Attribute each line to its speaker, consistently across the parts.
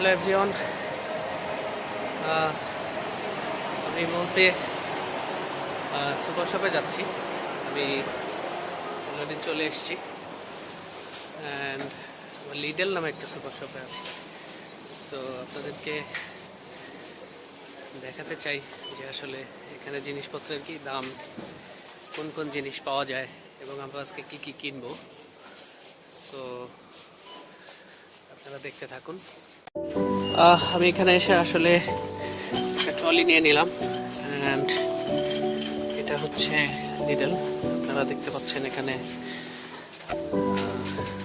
Speaker 1: Hello everyone, আমি এই মুহূর্তে সুপার শপে যাচ্ছি। আমি অলরেডি চলে এসেছি অ্যান্ড লিডেল নামে একটা সুপার শপে আছি। সো আপনাদেরকে দেখাতে চাই যে আসলে এখানে জিনিসপত্রের কি দাম, কোন কোন জিনিস পাওয়া যায় এবং আমরা আজকে কী কী কিনবো। তো আপনারা দেখতে থাকুন। আমি এখানে এসে আসলে একটা ট্রলি নিয়ে নিলাম অ্যান্ড এটা হচ্ছে লিডল। আপনারা দেখতে পাচ্ছেন এখানে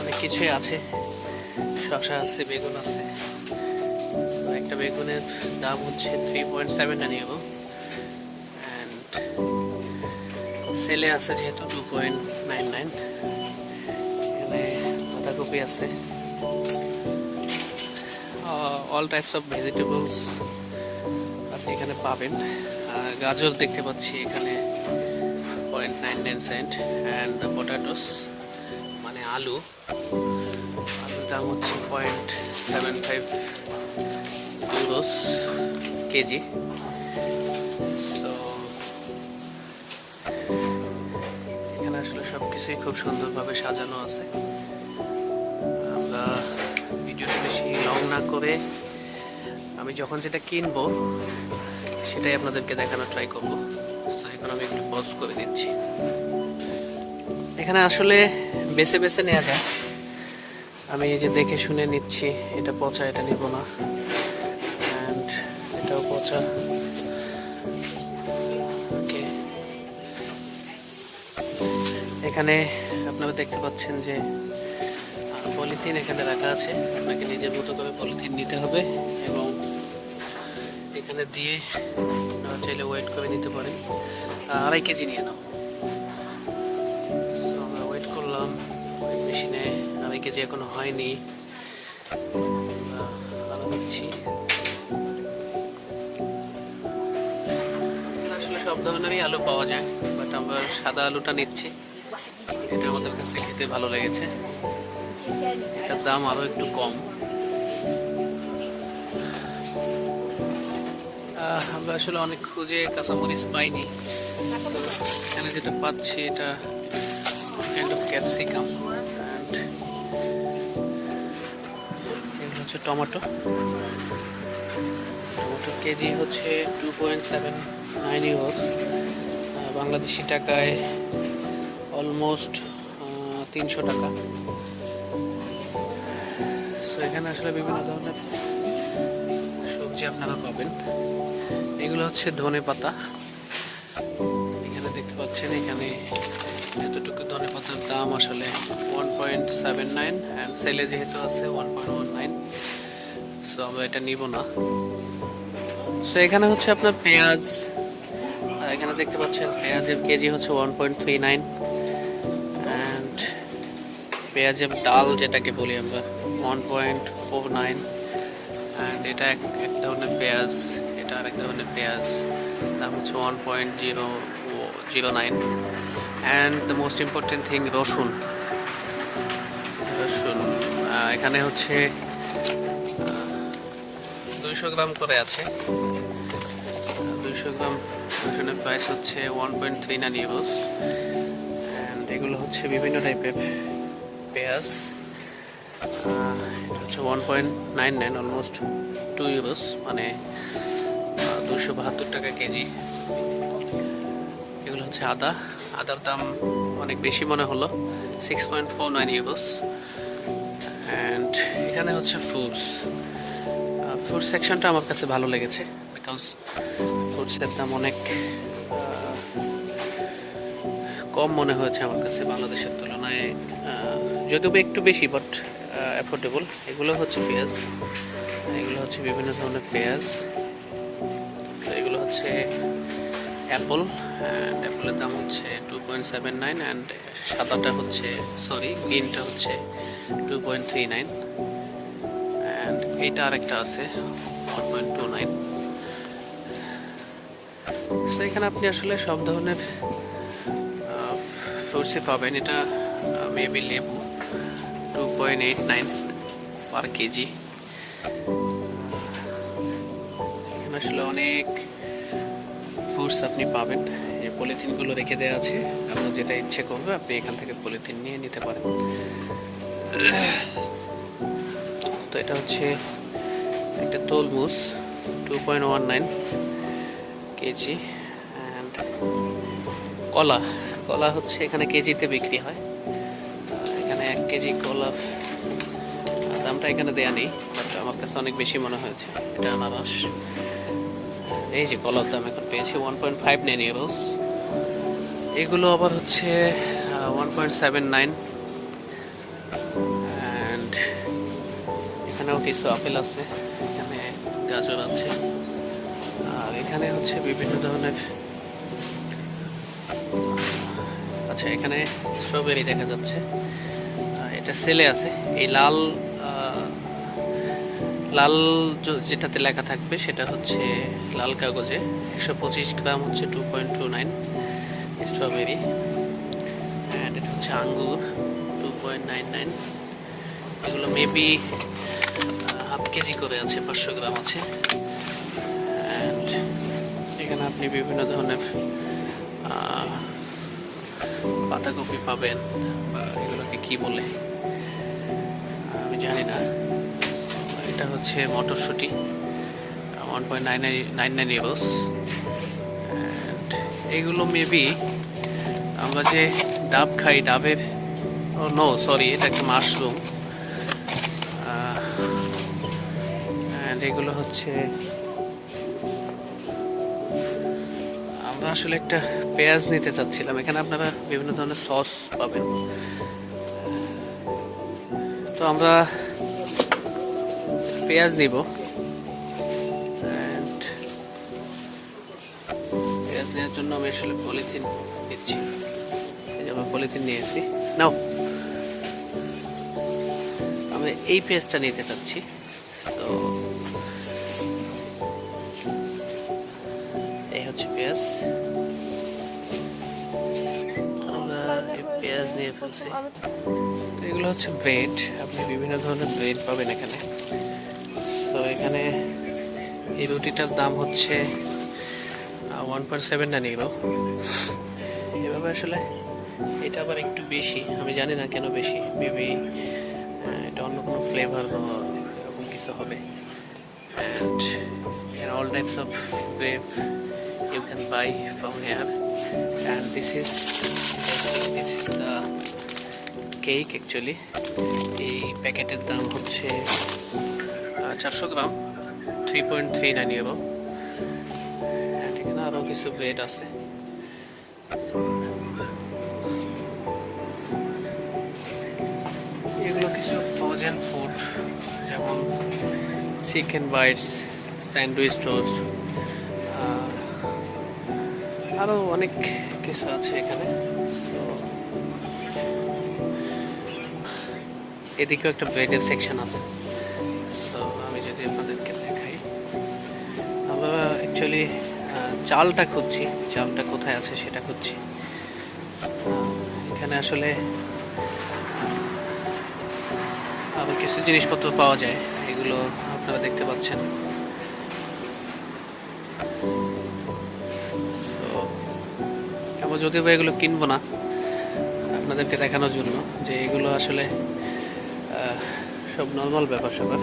Speaker 1: অনেক কিছুই আছে, শসা আছে, বেগুন আছে। একটা বেগুনের দাম হচ্ছে 3.7 নিব অ্যান্ড সেলে আছে যেহেতু 2.99। এখানে বাঁধাকপি আছে, অল টাইপস অফ ভেজিটেবলস আপনি এখানে পাবেন। গাজর দেখতে পাচ্ছি এখানে 0.99 সেন্ট অ্যান্ড দ্য পটাটোস মানে আলুর দাম হচ্ছে 0.75 ইউরোস কেজি। সো এখানে আসলে সব কিছুই খুব সুন্দরভাবে সাজানো আছে। আমরা ভিডিওটা বেশি লং না করে আমি যখন যেটা কিনবো সেটাই আপনাদেরকে দেখানোর ট্রাই করব। সো এখন আমি একটু পজ করে দিচ্ছি। এখানে আসলে বেছে বেছে নেওয়া যায়। আমি এই যে দেখে শুনে নিচ্ছি, এটা পচা, এটা নিব না, অ্যান্ড এটাও পচা। ওকে, এখানে আপনারা দেখতে পাচ্ছেন যে পলিথিন এখানে রাখা আছে। আপনাকে নিজের মতো করে পলিথিন নিতে হবে এবং এখানে দিয়ে চাইলে ওয়েট করে নিতে পারেন। 2.5 কেজি নিয়ে নাও। সো আমরা ওয়েট করলাম ওয়েট মেশিনে, 2.5 কেজি এখনো হয়নি। আলু নিচ্ছি, আসলে সব ধরনেরই আলু পাওয়া যায়, বাট আমরা সাদা আলুটা নিচ্ছি। এটা আমাদের কাছে খেতে ভালো লেগেছে, এটার দাম আরও একটু কম। আমরা আসলে অনেক খুঁজে কাঁচামরিচ পাইনি। এখানে যেটা পাচ্ছি এটা কাইন্ড অফ ক্যাপসিকাম অ্যান্ড এগুলো হচ্ছে টমেটো। টমেটো কেজি হচ্ছে 2.79 ইউরোস, বাংলাদেশি টাকায় অলমোস্ট 300 টাকা। সো এখানে আসলে বিভিন্ন ধরনের সবজি আপনারা পাবেন। এগুলো হচ্ছে ধনে পাতা। এখানে দেখতে পাচ্ছেন এখানে এতটুকু ধনে পাতার দাম আসলে 1.79 অ্যান্ড সেলে যেহেতু আছে 1.19। সো আমরা এটা নিব না। সো এখানে হচ্ছে আপনার পেঁয়াজ, এখানে দেখতে পাচ্ছেন পেঁয়াজের কেজি হচ্ছে 1.39 অ্যান্ড পেঁয়াজের ডাল যেটাকে বলি আমরা 1.49 অ্যান্ড এটা এক ধরনের পেঁয়াজ, এটা আরেক ধরনের পেঁয়াজ, দাম হচ্ছে 1.009 and the most important thing রসুন। এখানে হচ্ছে 200 গ্রাম করে আছে। 200 গ্রাম রসুনের প্রাইস হচ্ছে 1.39 ইউরোস অ্যান্ড এগুলো হচ্ছে বিভিন্ন টাইপের পেঁয়াজ। এটা হচ্ছে 1.99 অলমোস্ট 2 ইউরোস মানে 272 টাকা কেজি। এগুলো হচ্ছে আদার দাম অনেক বেশি মনে হলো, 6.49 ইউরোস অ্যান্ড এখানে হচ্ছে ফ্রুটস সেকশনটা আমার কাছে ভালো লেগেছে বিকজ ফ্রুটসের দাম অনেক কম মনে হয়েছে আমার কাছে বাংলাদেশের তুলনায়, যদিও একটু বেশি বাট অ্যাফোর্ডেবল। এগুলো হচ্ছে পেঁয়াজ, এগুলো হচ্ছে বিভিন্ন ধরনের পেঁয়াজ। সো এগুলো হচ্ছে অ্যাপল অ্যান্ড অ্যাপলের দাম হচ্ছে 2.79 অ্যান্ড সাদাটা হচ্ছে গ্রিনটা হচ্ছে 2.39 অ্যান্ড এইটা আরেকটা আছে 1.29। সো এখানে আপনি আসলে সব ধরনের ফ্রুটসই পাবেন। এটা মেবি লেবু 2.89 পার কেজি আসলে অনেক ফুডস আপনি পাবেন। এই পলিথিনগুলো রেখে দেওয়া আছে, আপনার যেটা ইচ্ছে করবে আপনি এখান থেকে পলিথিন নিয়ে নিতে পারেন। তো এটা হচ্ছে একটা তরমুজ 2.19 কেজি। অ্যান্ড কলা, কলা হচ্ছে এখানে কেজিতে বিক্রি হয়। এখানে 1 কেজি কলা দামটা এখানে দেয়া নেই, বাট আমার কাছে অনেক বেশি মনে হয়েছে। এটা আনারস। এই যে কলার দাম এখন পেয়েছি 1.59 ইউরোস। এগুলো আবার হচ্ছে 1.79। অ্যান্ড এখানেও কিছু আপেল আছে, এখানে গাজর আছে, আর এখানে হচ্ছে বিভিন্ন ধরনের, আচ্ছা এখানে স্ট্রবেরি দেখা যাচ্ছে। এটা সেলে আছে। এই লাল লাল যেটাতে লেখা থাকবে সেটা হচ্ছে লাল কাগজে 125 গ্রাম হচ্ছে 2.29 স্ট্রবেরি। অ্যান্ড এটা হচ্ছে আঙ্গুর 2.99। এগুলো মেবি হাফ কেজি করে আছে, 500 গ্রাম আছে। অ্যান্ড এখানে আপনি বিভিন্ন ধরনের পাতাকপি পাবেন, বা এগুলোকে কি বলে আমি জানি না। এটা হচ্ছে মটরশুঁটি 1.99 ইউরোস। অ্যান্ড এগুলো মেবি আমরা যে ডাব খাই, ডাবের, ও নো সরি, এটা একটা মাশরুম। অ্যান্ড এগুলো হচ্ছে, আমরা আসলে একটা পেঁয়াজ নিতে চাচ্ছিলাম। এখানে আপনারা বিভিন্ন ধরনের সস পাবেন। তো আমরা পেঁয়াজ নিব। অ্যান্ড পেঁয়াজ নেওয়ার জন্য আমি আসলে পলিথিন নিচ্ছি। এই যে আমরা পলিথিন নিয়েছি। নাও, আমি এই পেঁয়াজটা নিতে চাচ্ছি। তো এই হচ্ছে পেঁয়াজ, আমরা এই পেঁয়াজ নিয়ে ফেলছি। তো এগুলো হচ্ছে ব্রেড, আপনি বিভিন্ন ধরনের ব্রেড পাবেন এখানে। তো এখানে এই রুটিটার দাম হচ্ছে 1.79 ইউরো। এভাবে আসলে এটা আবার একটু বেশি, আমি জানি না কেন বেশি, মেবি এটা অন্য কোনো ফ্লেভার বা এরকম কিছু হবে। And all types of bread you can buy from here. And this is the cake actually. এই প্যাকেটের দাম হচ্ছে 400 গ্রাম 3.39 ইউরো। এখানে আরও কিছু ব্রেড আছে। এগুলো কিছু ফ্রোজেন ফুড, যেমন চিকেন বাইটস, স্যান্ডউইচ টোস্ট, আরও অনেক কিছু আছে এখানে। সো এদিকেও একটা ব্রেডের সেকশন আছে। সো আমি যদি আপনাদেরকে দেখাই, আমরা অ্যাকচুয়ালি চালটা খুঁজছি, চালটা কোথায় আছে সেটা খুঁজছি। এখানে আসলে আরও কিছু জিনিসপত্র পাওয়া যায়, এগুলো আপনারা দেখতে পাচ্ছেন। সো আমরা যদিও বা এগুলো কিনবো না, আপনাদেরকে দেখানোর জন্য যে এগুলো আসলে সব নর্মাল ব্যাপার স্যাপার।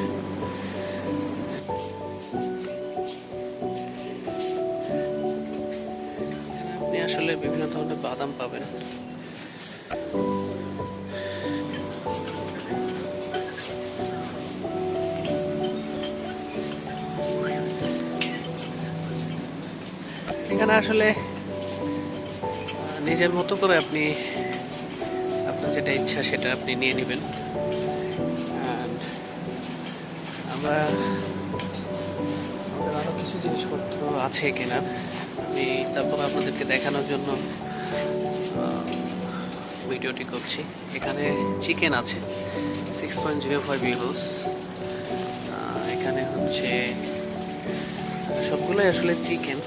Speaker 1: আপনি আসলে বিভিন্ন ধরনের বাদাম পাবেন। এখানে আসলে নিজের মতো করে আপনি আপনার যেটা ইচ্ছা সেটা আপনি নিয়ে নেবেন। আমরা আরও কিছু জিনিসপত্র আছে কিনা আমি তারপর আপনাদেরকে দেখানোর জন্য ভিডিওটি করছি। এখানে চিকেন আছে 6.05 ইউরোস। এখানে হচ্ছে সবগুলোই আসলে চিকেন,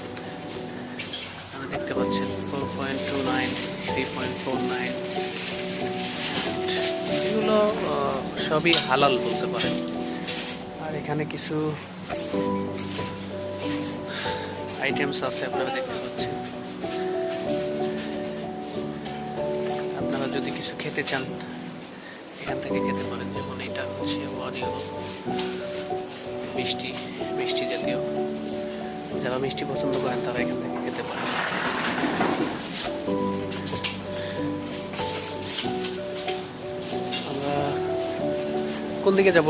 Speaker 1: দেখতে পাচ্ছেন 4.29, 3.49। এগুলো সবই হালাল বলতে পারেন। আর এখানে কিছু আইটেমস আছে আপনারা দেখতে পাচ্ছেন। আপনারা যদি কিছু খেতে চান এখান থেকে খেতে পারেন, যেমন এটা হচ্ছে 1 ইউরো, মিষ্টি মিষ্টি জাতীয়। যারা মিষ্টি পছন্দ করেন তারা এখান থেকে খেতে পারেন। আমরা কোন দিকে যাব?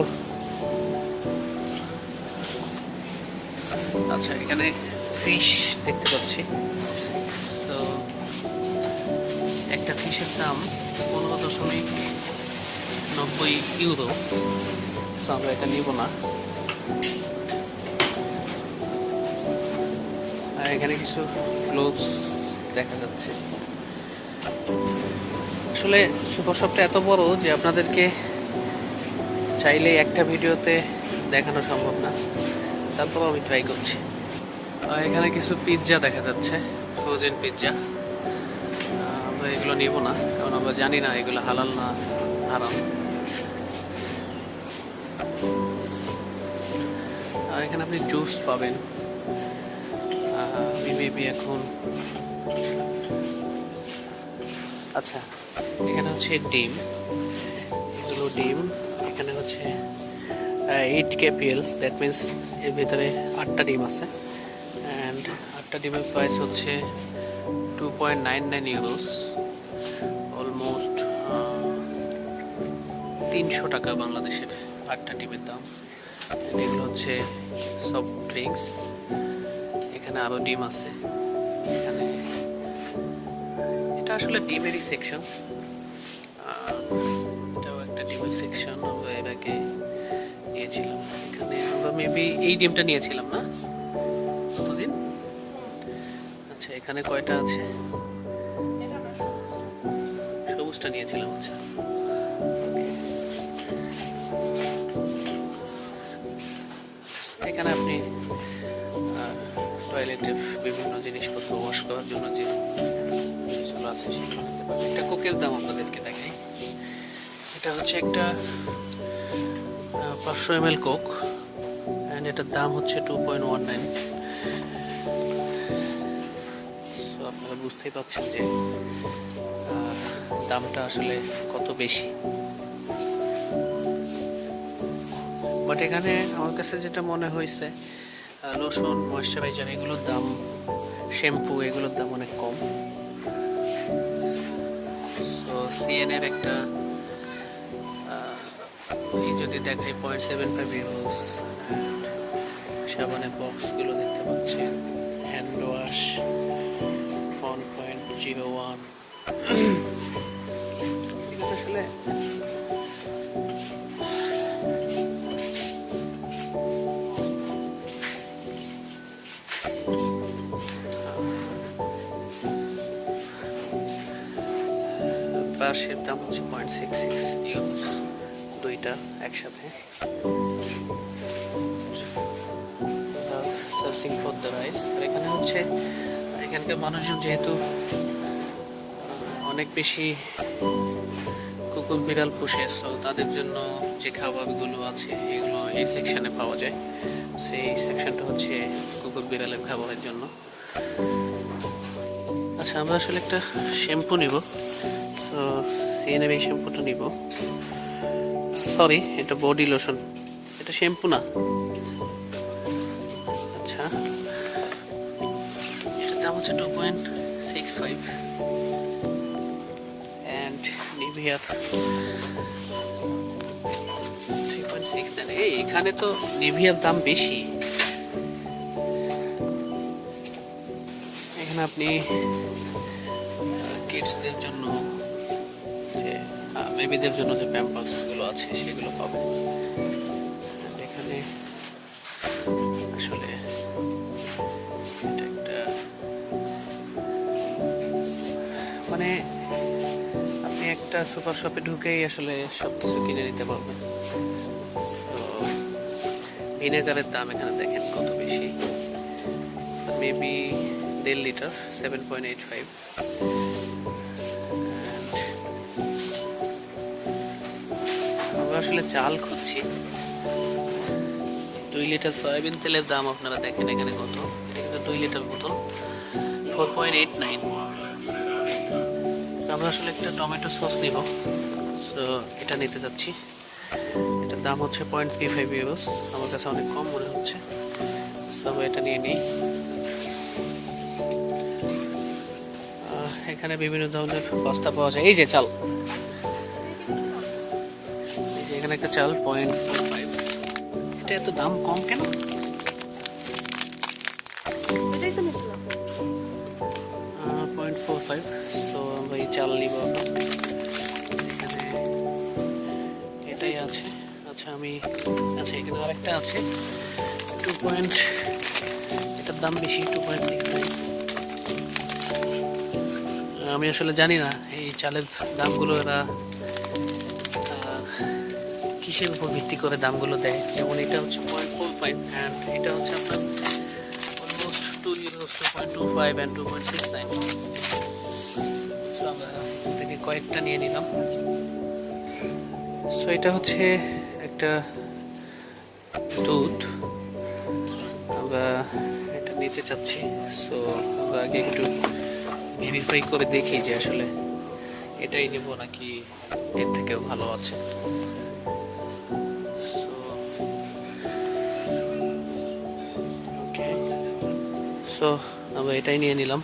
Speaker 1: আচ্ছা, এখানে ফিশ দেখতে পাচ্ছি। তো একটা ফিশের দাম 15.90 ইউরো। সো আমরা এটা নিব না। আর এখানে কিছু ক্লোথস দেখা যাচ্ছে। আসলে সুপার শপটা এত বড় যে আপনাদেরকে চাইলে একটা ভিডিওতে দেখানো সম্ভব না, তারপরও আমি ট্রাই করছি। এখানে কিছু পিৎজা দেখা যাচ্ছে, ফ্রোজেন পিৎজা। আমরা এগুলো নিব না, কারণ আমরা জানি না এগুলো হালাল না হারাম। এখানে আপনি জুস পাবেন। মেবি এখন আচ্ছা, এখানে হচ্ছে ডিম, এগুলো ডিম। এখানে হচ্ছে 8 kPL, দ্যাট মিন্স এর ভিতরে 8টা ডিম আছে। অ্যান্ড 8টা ডিমের প্রাইস হচ্ছে 2.99 ইউরোস, অলমোস্ট 300 টাকা বাংলাদেশের 8টা ডিমের দাম। এগুলো হচ্ছে সফট ড্রিঙ্কস। এখানে আরও ডিম আছে। এখানে এটা আসলে ডিমেরই সেকশন, এটাও একটা ডিমের সেকশন। আমরা এর আগে নিয়েছিলাম, এখানে আমরা মেবি এই ডিমটা নিয়েছিলাম না কতদিন। আচ্ছা, এখানে কয়টা আছে? সবুজটা নিয়েছিলাম। আচ্ছা, এখানে আপনি টয়লেটের বিভিন্ন জিনিসপত্র ওয়াশ করার জন্য যে জিনিসগুলো আছে সেগুলো নিতে পারেন। একটা কোকের দাম আপনাদেরকে দেখাই। এটা হচ্ছে একটা 500 ml কোক, অ্যান্ড এটার দাম হচ্ছে 2.19। সো আপনারা বুঝতেই পারছেন যে দামটা আসলে কত বেশি। বাট এখানে আমার কাছে যেটা মনে হয়েছে, লোশন, ময়েশ্চারাইজার এগুলোর দাম, শ্যাম্পু এগুলোর দাম অনেক কম। সো সিএনের একটা এই যদি দেখাই 0.75 ইউরোস। সাবানের বক্সগুলো দেখতে পাচ্ছেন, হ্যান্ড ওয়াশ 1.01। আসলে ব্রাশের দাম হচ্ছে 0.66 ইউরোস, দুইটা একসাথে। Searching for the rice. আর এখানে হচ্ছে এখানকার মানুষজন যেহেতু অনেক বেশি কুকুর বিড়াল পোষে, সো তাদের জন্য যে খাবারগুলো আছে এগুলো এই সেকশনে পাওয়া যায়। সেই সেকশনটা হচ্ছে কুকুর বিড়ালের খাবারের জন্য। আচ্ছা, আমরা আসলে একটা শ্যাম্পু নিব। সো সিএনএর এই শ্যাম্পুটা নিব। সরি, এটা বডি লোশন, এটা শ্যাম্পু না। আচ্ছা, এটার দাম হচ্ছে 2.65, অ্যান্ড নিভিয়া 3.69। এই এখানে তো নিভিয়ার দাম বেশি। এখানে আপনি কিডসদের জন্য যে বেবিদের জন্য যে প্যাম্পাসগুলো আছে সেগুলো পাবেন। এখানে আসলে এটা একটা মানে আপনি একটা সুপার শপে ঢুকেই আসলে সব কিছু কিনে নিতে পারবেন। তো ভিনেগারের দাম এখানে দেখেন কত বেশি, মেবি 1.5 লিটার 7.85। আমরা আসলে চাল খুঁজছি। 2 লিটার সয়াবিন তেলের দাম আপনারা দেখেন এখানে কত। এটা কিন্তু 2 লিটার বোতল 4.89। আমরা আসলে একটা টমেটো সস নিব, সো এটা নিতে যাচ্ছি। এটার দাম হচ্ছে 0.35 ইউরোস, আমার কাছে অনেক কম মনে হচ্ছে, সো আমরা এটা নিয়ে নিই। এখানে বিভিন্ন ধরনের পাস্তা পাওয়া যায়। এই যে চাল, এই যে এখানে একটা চাল 0.45। এটা এত দাম কম কেন?
Speaker 2: এটাই তো নিছিলাম।
Speaker 1: 0.45। তো আমরা এই চাল নিব। এখানে এটাই আছে। আচ্ছা এখানে আরেকটা আছে 2. এটার দাম বেশি, 2.69। আমি আসলে জানি না এই চালের দামগুলো এরা কিসের উপর ভিত্তি করে দামগুলো দেয়। যেমন এটা হচ্ছে 0.45 অ্যান্ড এটা হচ্ছে আপনার অলমোস্ট 2 ইউরোস, 2.25 অ্যান্ড 2.69। সো আমরা এখান থেকে কয়েকটা নিয়ে নিলাম। সো এটা হচ্ছে একটা দুধ, আমরা এটা নিতে চাচ্ছি। সো আমরা আগে একটু ভেরিফাই করে দেখি যে আসলে এটাই নেব নাকি এর থেকেও ভালো আছে। সো আমরা এটাই নিয়ে নিলাম।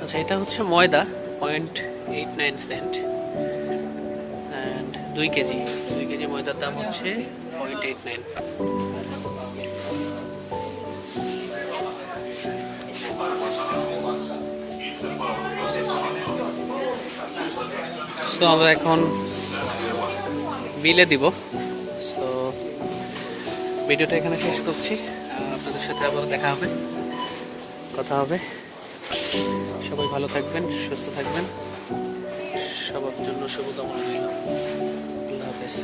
Speaker 1: আচ্ছা এটা হচ্ছে ময়দা 0.89 সেন্ট অ্যান্ড 2 কেজি ময়দার দাম হচ্ছে 0.89। সো আমরা এখন বিলে দিব। সো ভিডিওটা এখানে শেষ করছি, আপনাদের সাথে আবার দেখা হবে, কথা হবে। সবাই ভালো থাকবেন, সুস্থ থাকবেন, সবার জন্য শুভকামনা রইল। আল্লাহ হাফেজ।